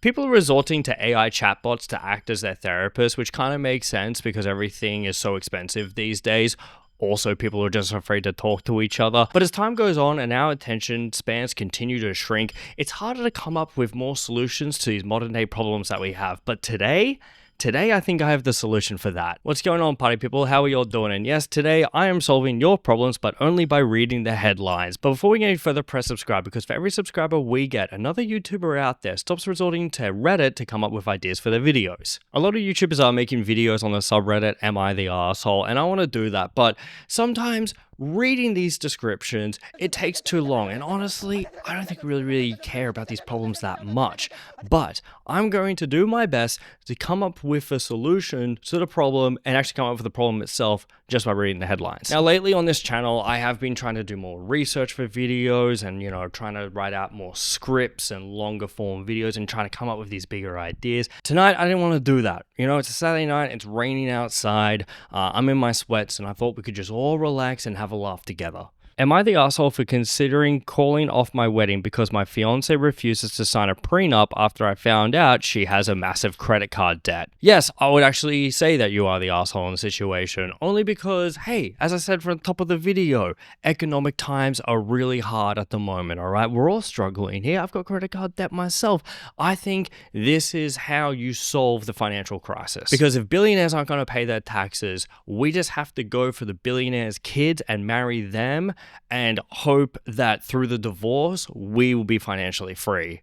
People are resorting to AI chatbots to act as their therapists, which kind of makes sense because everything is so expensive these days. Also, people are just afraid to talk to each other. But as time goes on and our attention spans continue to shrink, it's harder to come up with more solutions to these modern day problems that we have. But today, I think I have the solution for that. What's going on, party people? How are you all doing? And yes, today I am solving your problems, but only by reading the headlines. But before we get any further, press subscribe, because for every subscriber we get, another YouTuber out there stops resorting to Reddit to come up with ideas for their videos. A lot of YouTubers are making videos on the subreddit, Am I the Arsehole? And I want to do that, but sometimes reading these descriptions, it takes too long. And honestly, I don't think we really care about these problems that much. But I'm going to do my best to come up with a solution to the problem and actually come up with the problem itself just by reading the headlines. Now, lately on this channel, I have been trying to do more research for videos and, trying to write out more scripts and longer form videos and trying to come up with these bigger ideas. Tonight, I didn't want to do that. It's a Saturday night, it's raining outside, I'm in my sweats, and I thought we could just all relax and have a laugh together. Am I the asshole for considering calling off my wedding because my fiance refuses to sign a prenup after I found out she has a massive credit card debt? Yes, I would actually say that you are the asshole in the situation, only because, hey, as I said from the top of the video, economic times are really hard at the moment, alright? We're all struggling here. I've got credit card debt myself. I think this is how you solve the financial crisis. Because if billionaires aren't going to pay their taxes, we just have to go for the billionaires' kids and marry them and hope that through the divorce, we will be financially free.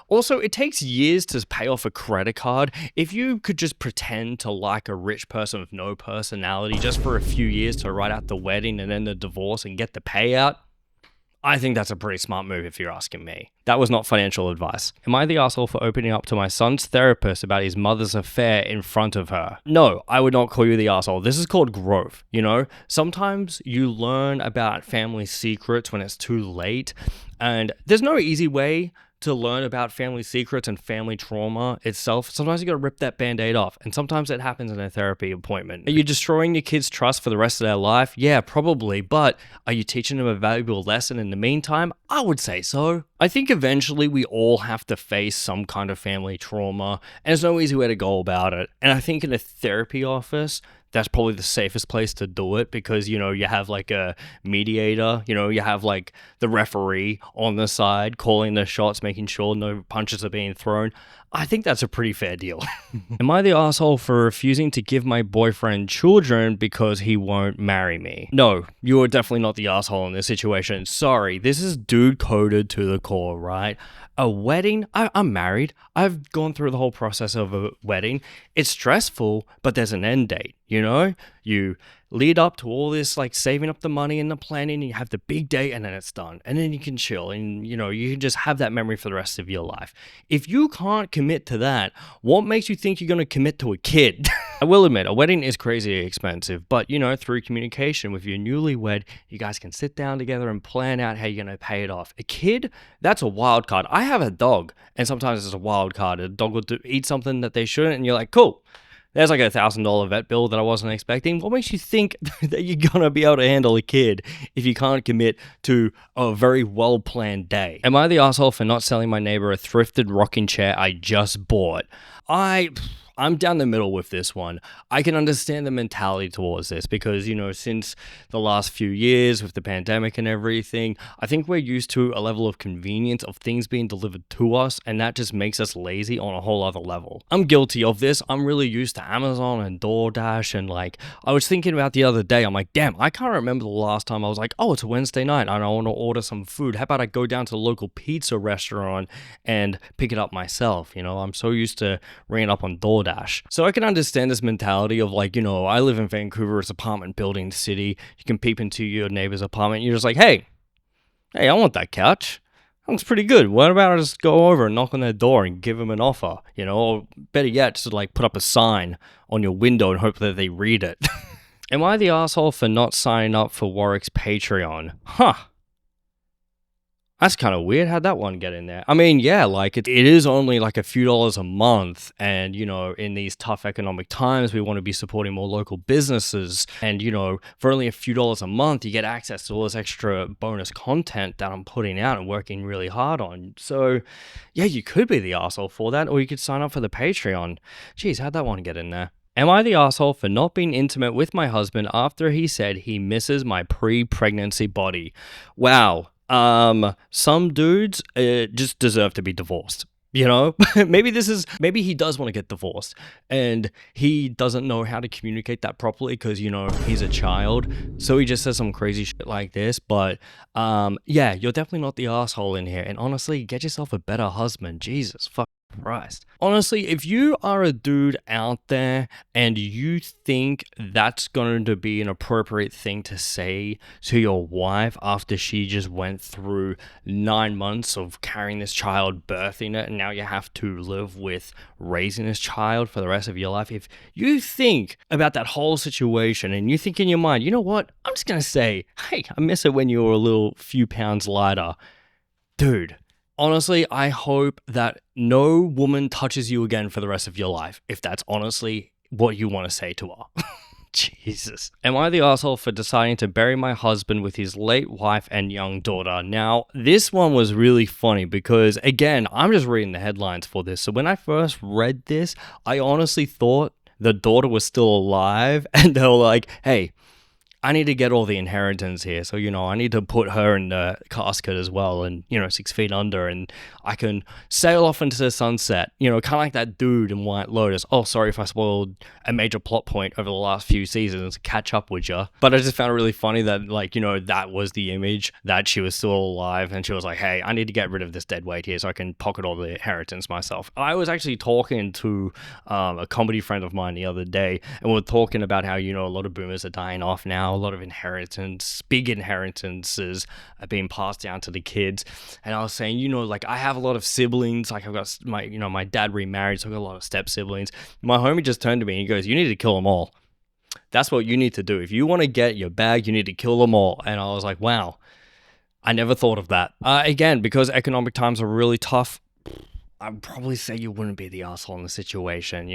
Also, it takes years to pay off a credit card. If you could just pretend to like a rich person with no personality just for a few years to write out the wedding and then the divorce and get the payout, I think that's a pretty smart move if you're asking me. That was not financial advice. Am I the asshole for opening up to my son's therapist about his mother's affair in front of her? No, I would not call you the asshole. This is called growth, Sometimes you learn about family secrets when it's too late, and there's no easy way to learn about family secrets and family trauma itself. Sometimes you gotta rip that band-aid off, and sometimes it happens in a therapy appointment. Are you destroying your kids' trust for the rest of their life? Yeah, probably, but are you teaching them a valuable lesson in the meantime? I would say so. I think eventually we all have to face some kind of family trauma, and there's no easy way to go about it. And I think in a therapy office, that's probably the safest place to do it because, you have like a mediator, you have like the referee on the side calling the shots, making sure no punches are being thrown. I think that's a pretty fair deal. Am I the asshole for refusing to give my boyfriend children because he won't marry me? No, you are definitely not the asshole in this situation. Sorry, this is dude coded to the core, right? A wedding, I'm married. I've gone through the whole process of a wedding. It's stressful, but there's an end date, You lead up to all this, like saving up the money and the planning, and you have the big date and then it's done. And then you can chill and, you can just have that memory for the rest of your life. If you can't commit to that, what makes you think you're going to commit to a kid? I will admit, a wedding is crazy expensive, but, through communication with your newlywed, you guys can sit down together and plan out how you're going to pay it off. A kid, that's a wild card. I have a dog, and sometimes it's a wild card. A dog will eat something that they shouldn't, and you're like, cool. There's like $1,000 vet bill that I wasn't expecting. What makes you think that you're going to be able to handle a kid if you can't commit to a very well-planned day? Am I the asshole for not selling my neighbor a thrifted rocking chair I just bought? I'm down the middle with this one. I can understand the mentality towards this because, since the last few years with the pandemic and everything, I think we're used to a level of convenience of things being delivered to us, and that just makes us lazy on a whole other level. I'm guilty of this. I'm really used to Amazon and DoorDash, and I was thinking about the other day, I'm like, damn, I can't remember the last time I was like, oh, it's a Wednesday night and I want to order some food. How about I go down to the local pizza restaurant and pick it up myself? I'm so used to ringing up on DoorDash. So I can understand this mentality of I live in Vancouver, it's apartment building city. You can peep into your neighbor's apartment. You're just like, hey, I want that couch. That looks pretty good. What about I just go over and knock on their door and give them an offer? Or better yet, just put up a sign on your window and hope that they read it. Am I the asshole for not signing up for Warwick's Patreon? Huh. That's kind of weird. How'd that one get in there? I mean, yeah, like it is only like a few dollars a month. And, in these tough economic times, we want to be supporting more local businesses. And, for only a few dollars a month, you get access to all this extra bonus content that I'm putting out and working really hard on. So, yeah, you could be the asshole for that, or you could sign up for the Patreon. Jeez, how'd that one get in there? Am I the asshole for not being intimate with my husband after he said he misses my pre-pregnancy body? Wow. Some dudes just deserve to be divorced. Maybe he does want to get divorced and he doesn't know how to communicate that properly because, he's a child. So he just says some crazy shit like this. But, yeah, you're definitely not the asshole in here. And honestly, get yourself a better husband. Jesus fuck Christ. Honestly, if you are a dude out there and you think that's going to be an appropriate thing to say to your wife after she just went through 9 months of carrying this child, birthing it, and now you have to live with raising this child for the rest of your life, if you think about that whole situation and you think in your mind, you know what, I'm just going to say, hey, I miss it when you were a little few pounds lighter. Dude. Honestly, I hope that no woman touches you again for the rest of your life, if that's honestly what you want to say to her. Jesus. Am I the asshole for deciding to bury my husband with his late wife and young daughter? Now, this one was really funny because, again, I'm just reading the headlines for this. So when I first read this, I honestly thought the daughter was still alive and they were like, hey, I need to get all the inheritance here. So, I need to put her in the casket as well and, 6 feet under and I can sail off into the sunset, kind of like that dude in White Lotus. Oh, sorry if I spoiled a major plot point over the last few seasons, catch up with you. But I just found it really funny that, that was the image that she was still alive and she was like, hey, I need to get rid of this dead weight here so I can pocket all the inheritance myself. I was actually talking to a comedy friend of mine the other day and we're talking about how, a lot of boomers are dying off now. A lot of big inheritances are being passed down to the kids. And I was saying, I have a lot of siblings. Like I've got my dad remarried, so I've got a lot of step siblings. My homie just turned to me and he goes, you need to kill them all. That's what you need to do. If you want to get your bag, you need to kill them all. And I was like, wow, I never thought of that. Again, because economic times are really tough, I'd probably say you wouldn't be the asshole in the situation.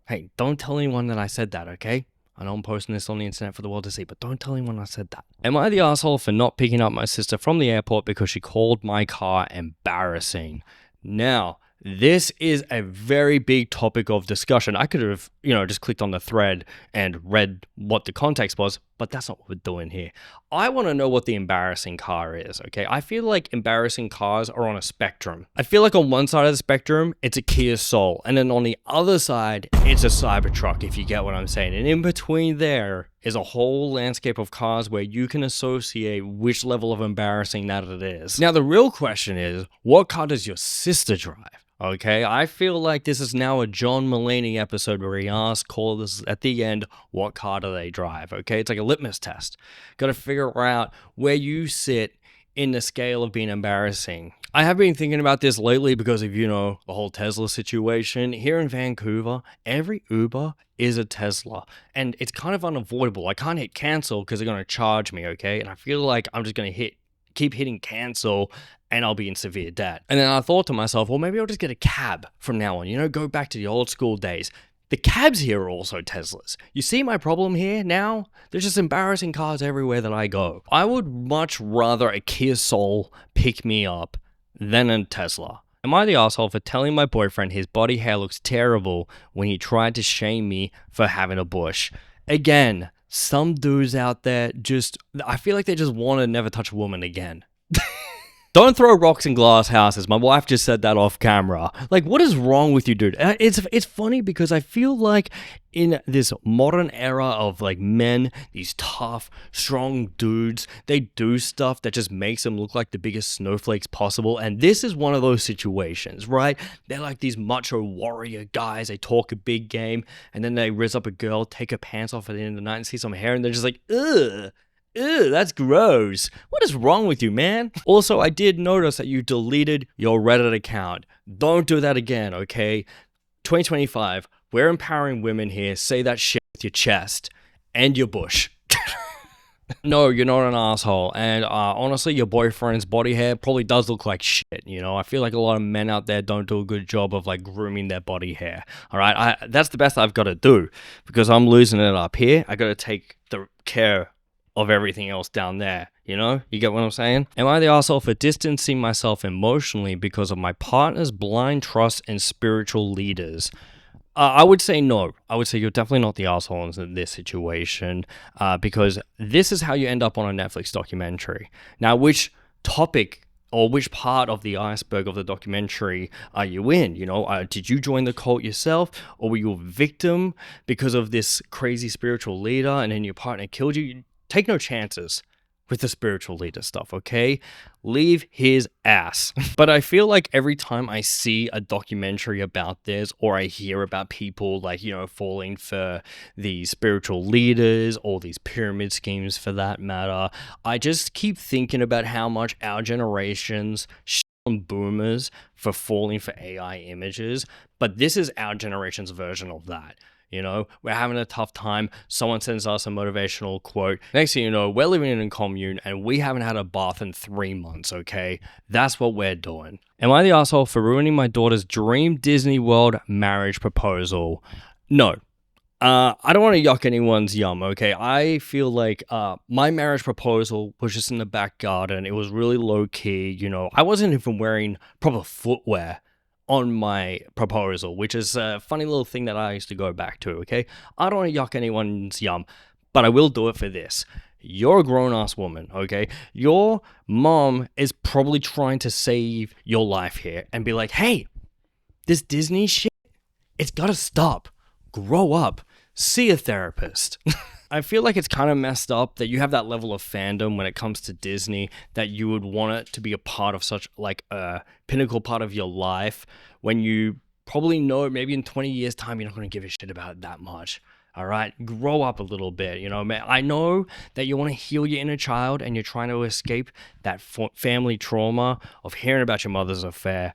Hey, don't tell anyone that I said that, okay? I know I'm posting this on the internet for the world to see, but don't tell anyone I said that. Am I the asshole for not picking up my sister from the airport because she called my car embarrassing? Now, this is a very big topic of discussion. I could have, just clicked on the thread and read what the context was, but that's not what we're doing here. I want to know what the embarrassing car is, okay? I feel like embarrassing cars are on a spectrum. I feel like on one side of the spectrum, it's a Kia Soul, and then on the other side, it's a Cybertruck, if you get what I'm saying. And in between there is a whole landscape of cars where you can associate which level of embarrassing that it is. Now, the real question is, what car does your sister drive? Okay, I feel like this is now a John Mulaney episode where he asks callers at the end, what car do they drive? Okay, it's like a litmus test. Got to figure out where you sit in the scale of being embarrassing. I have been thinking about this lately because of, the whole Tesla situation. Here in Vancouver, every Uber is a Tesla. And it's kind of unavoidable. I can't hit cancel because they're going to charge me, okay? And I feel like I'm just going to keep hitting cancel and I'll be in severe debt. And then I thought to myself, well, maybe I'll just get a cab from now on, go back to the old school days. The cabs here are also Teslas. You see my problem here now? There's just embarrassing cars everywhere that I go. I would much rather a Kia Soul pick me up than a Tesla. Am I the asshole for telling my boyfriend his body hair looks terrible when he tried to shame me for having a bush? Again, some dudes out there I feel like they just want to never touch a woman again. Don't throw rocks in glass houses. My wife just said that off camera. Like, what is wrong with you, dude? It's funny because I feel like in this modern era of like men, these tough, strong dudes, they do stuff that just makes them look like the biggest snowflakes possible. And this is one of those situations, right? They're like these macho warrior guys. They talk a big game and then they rizz up a girl, take her pants off at the end of the night and see some hair and they're just like, ugh. Ew, that's gross. What is wrong with you, man? Also, I did notice that you deleted your Reddit account. Don't do that again, okay? 2025, we're empowering women here. Say that shit with your chest and your bush. No, you're not an asshole. And honestly, your boyfriend's body hair probably does look like shit. You know, I feel like a lot of men out there don't do a good job of like grooming their body hair. All right, that's the best I've got to do because I'm losing it up here. I got to take the care of everything else down there. You know, you get what I'm saying? Am I the asshole for distancing myself emotionally because of my partner's blind trust in spiritual leaders? I would say no. I would say you're definitely not the asshole in this situation because this is how you end up on a Netflix documentary. Now, which topic or which part of the iceberg of the documentary are you in? You know, did you join the cult yourself, or were you a victim because of this crazy spiritual leader and then your partner killed you? Take no chances with the spiritual leader stuff, okay? Leave his ass. But I feel like every time I see a documentary about this, or I hear about people like, you know, falling for these spiritual leaders or these pyramid schemes for that matter, I just keep thinking about how much our generation's shit on boomers for falling for AI images, but this is our generation's version of that. You know, we're having a tough time. Someone sends us a motivational quote. Next thing you know, we're living in a commune and we haven't had a bath in 3 months, okay? That's what we're doing. Am I the asshole for ruining my daughter's dream Disney World marriage proposal? No. I don't want to yuck anyone's yum, okay? I feel like my marriage proposal was just in the back garden. It was really low key, you know. I wasn't even wearing proper footwear on my proposal, which is a funny little thing that I used to go back to, okay? I don't want to yuck anyone's yum, but I will do it for this. You're a grown-ass woman, okay? Your mom is probably trying to save your life here and be like, hey, this Disney shit, it's gotta stop. Grow up. See a therapist. I feel like it's kind of messed up that you have that level of fandom when it comes to Disney that you would want it to be a part of such like a pinnacle part of your life when you probably know maybe in 20 years time you're not going to give a shit about it that much. All right, grow up a little bit. You know, I know that you want to heal your inner child and you're trying to escape that family trauma of hearing about your mother's affair.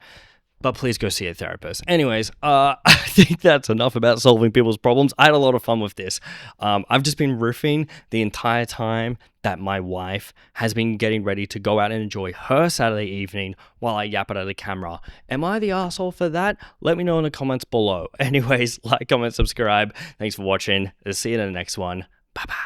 But please go see a therapist. Anyways, I think that's enough about solving people's problems. I had a lot of fun with this. I've just been riffing the entire time that my wife has been getting ready to go out and enjoy her Saturday evening while I yap it at the camera. Am I the asshole for that? Let me know in the comments below. Anyways, like, comment, subscribe. Thanks for watching. See you in the next one. Bye-bye.